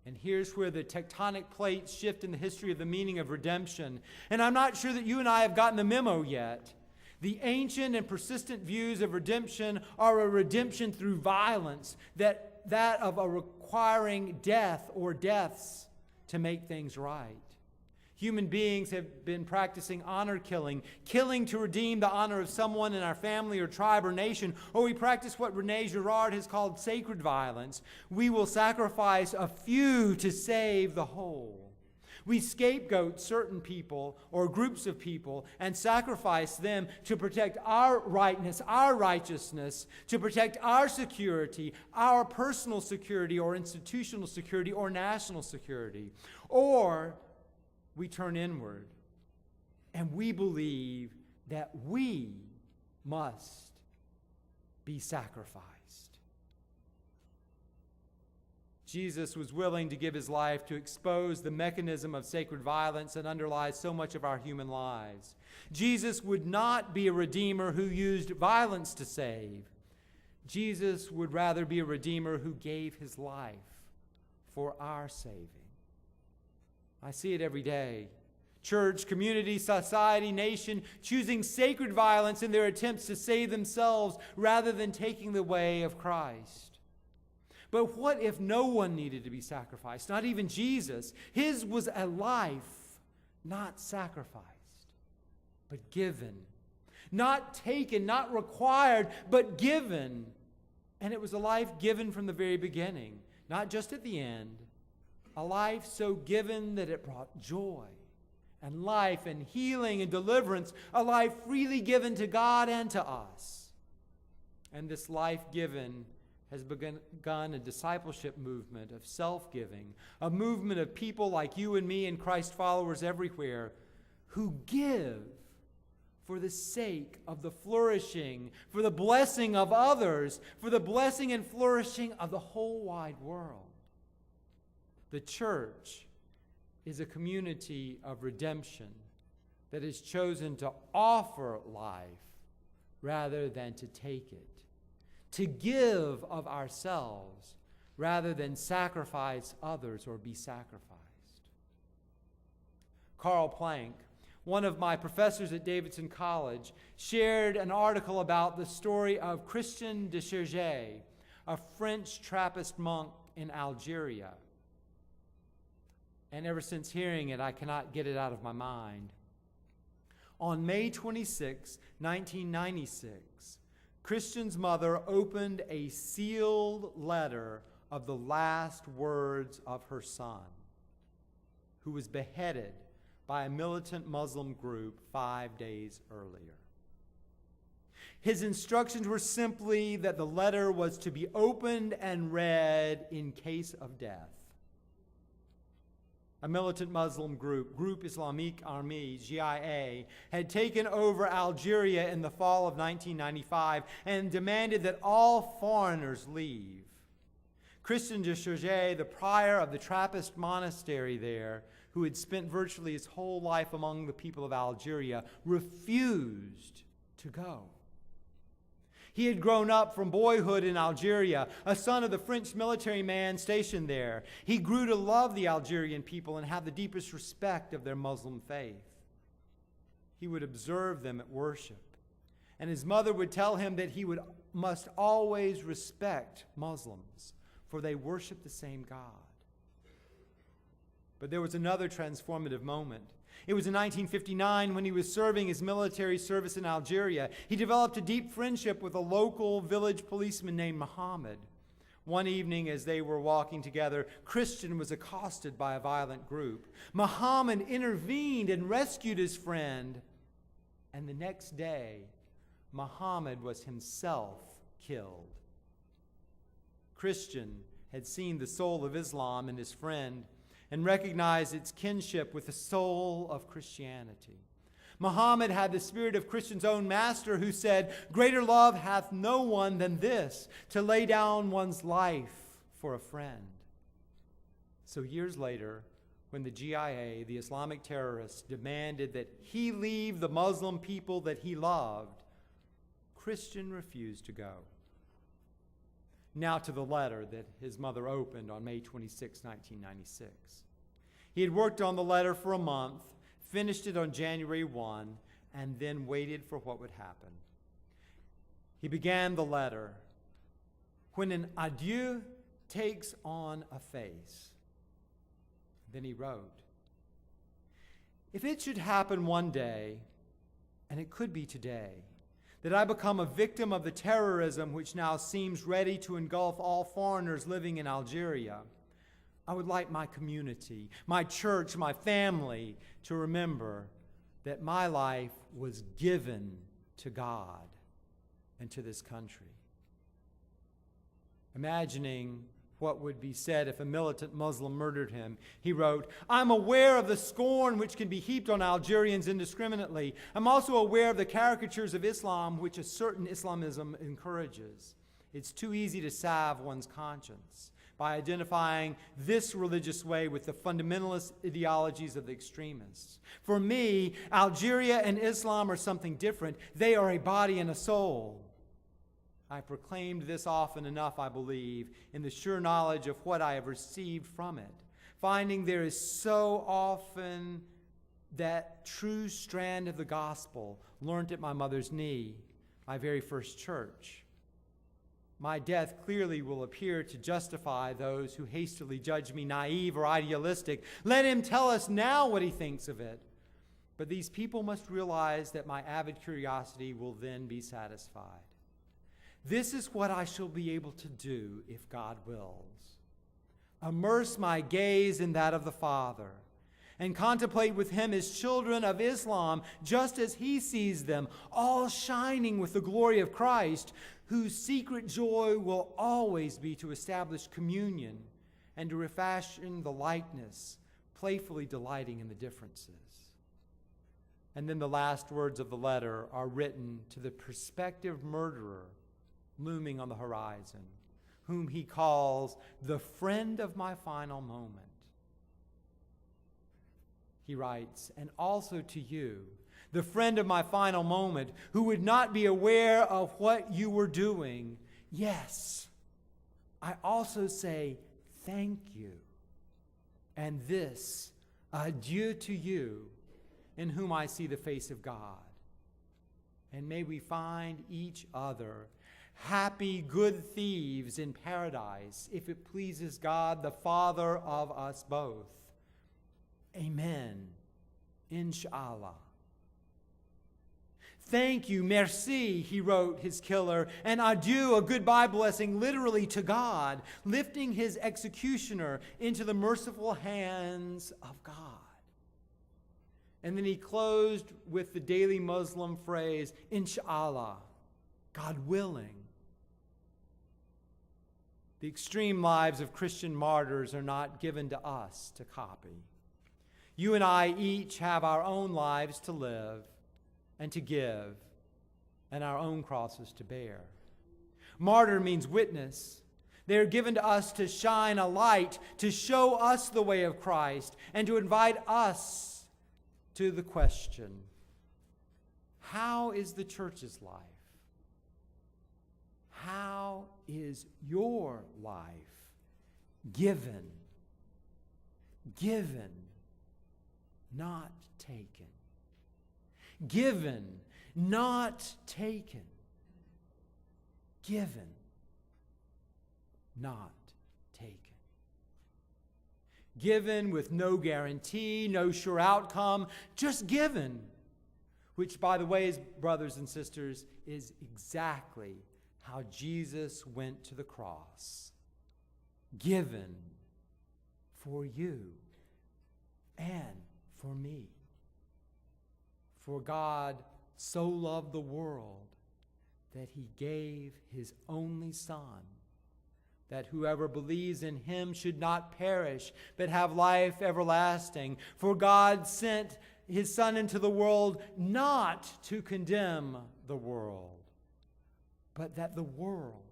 And here's where the tectonic plates shift in the history of the meaning of redemption. And I'm not sure that you and I have gotten the memo yet. The ancient and persistent views of redemption are a redemption through violence, that of a requiring death or deaths to make things right. Human beings have been practicing honor killing to redeem the honor of someone in our family or tribe or nation, or we practice what Rene Girard has called sacred violence. We will sacrifice a few to save the whole. We scapegoat certain people or groups of people and sacrifice them to protect our rightness, our righteousness, to protect our security, our personal security or institutional security or national security. Or we turn inward and we believe that we must be sacrificed. Jesus was willing to give his life to expose the mechanism of sacred violence that underlies so much of our human lives. Jesus would not be a redeemer who used violence to save. Jesus would rather be a redeemer who gave his life for our saving. I see it every day. Church, community, society, nation, choosing sacred violence in their attempts to save themselves rather than taking the way of Christ. But what if no one needed to be sacrificed? Not even Jesus. His was a life not sacrificed, but given. Not taken, not required, but given. And it was a life given from the very beginning, not just at the end. A life so given that it brought joy and life and healing and deliverance. A life freely given to God and to us. And this life given has begun a discipleship movement of self-giving, a movement of people like you and me and Christ followers everywhere who give for the sake of the flourishing, for the blessing of others, for the blessing and flourishing of the whole wide world. The church is a community of redemption that has chosen to offer life rather than to take it. To give of ourselves rather than sacrifice others or be sacrificed. Karl Planck, one of my professors at Davidson College, shared an article about the story of Christian de Chergé, a French Trappist monk in Algeria. And ever since hearing it, I cannot get it out of my mind. On May 26, 1996, Christian's mother opened a sealed letter of the last words of her son, who was beheaded by a militant Muslim group 5 days earlier. His instructions were simply that the letter was to be opened and read in case of death. A militant Muslim group, Groupe Islamique Armée, GIA, had taken over Algeria in the fall of 1995 and demanded that all foreigners leave. Christian de Chergé, the prior of the Trappist monastery there, who had spent virtually his whole life among the people of Algeria, refused to go. He had grown up from boyhood in Algeria, a son of the French military man stationed there. He grew to love the Algerian people and have the deepest respect of their Muslim faith. He would observe them at worship, and his mother would tell him that he must always respect Muslims, for they worship the same God. But there was another transformative moment. It was in 1959 when he was serving his military service in Algeria. He developed a deep friendship with a local village policeman named Muhammad. One evening as they were walking together, Christian was accosted by a violent group. Muhammad intervened and rescued his friend. And the next day, Muhammad was himself killed. Christian had seen the soul of Islam in his friend and recognized its kinship with the soul of Christianity. Muhammad had the spirit of Christian's own master who said, "Greater love hath no one than this, to lay down one's life for a friend." So years later, when the GIA, the Islamic terrorists, demanded that he leave the Muslim people that he loved, Christian refused to go. Now to the letter that his mother opened on May 26, 1996. He had worked on the letter for a month, finished it on January 1, and then waited for what would happen. He began the letter, "When an adieu takes on a face." Then he wrote, "If it should happen one day, and it could be today, that I become a victim of the terrorism which now seems ready to engulf all foreigners living in Algeria, I would like my community, my church, my family to remember that my life was given to God and to this country." Imagining what would be said if a militant Muslim murdered him, he wrote, "I'm aware of the scorn which can be heaped on Algerians indiscriminately. I'm also aware of the caricatures of Islam which a certain Islamism encourages. It's too easy to salve one's conscience by identifying this religious way with the fundamentalist ideologies of the extremists. For me, Algeria and Islam are something different. They are a body and a soul. I proclaimed this often enough, I believe, in the sure knowledge of what I have received from it, finding there is so often that true strand of the gospel learnt at my mother's knee, my very first church. My death clearly will appear to justify those who hastily judge me naive or idealistic. Let him tell us now what he thinks of it. But these people must realize that my avid curiosity will then be satisfied. This is what I shall be able to do if God wills. Immerse my gaze in that of the Father and contemplate with him as children of Islam, just as he sees them, all shining with the glory of Christ, whose secret joy will always be to establish communion and to refashion the likeness, playfully delighting in the differences." And then the last words of the letter are written to the prospective murderer looming on the horizon, whom he calls the friend of my final moment. He writes, "And also to you, the friend of my final moment, who would not be aware of what you were doing. Yes, I also say thank you. And this, adieu to you, in whom I see the face of God. And may we find each other happy, good thieves in paradise, if it pleases God, the Father of us both. Amen. Inshallah." "Thank you, merci," he wrote his killer, and adieu, a goodbye blessing, literally to God, lifting his executioner into the merciful hands of God. And then he closed with the daily Muslim phrase, inshallah, God willing. The extreme lives of Christian martyrs are not given to us to copy. You and I each have our own lives to live and to give, and our own crosses to bear. Martyr means witness. They are given to us to shine a light, to show us the way of Christ, and to invite us to the question, how is the church's life? How is your life given? Given, not taken. Given, not taken. Given, not taken. Given with no guarantee, no sure outcome, just given. Which, by the way, brothers and sisters, is exactly how Jesus went to the cross. Given for you and for me. For God so loved the world that he gave his only Son, that whoever believes in him should not perish, but have life everlasting. For God sent his Son into the world not to condemn the world, but that the world,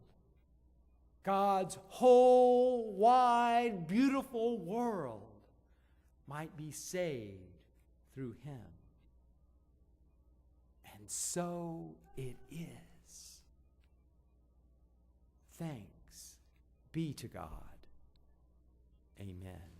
God's whole, wide, beautiful world, might be saved through him. And so it is. Thanks be to God. Amen.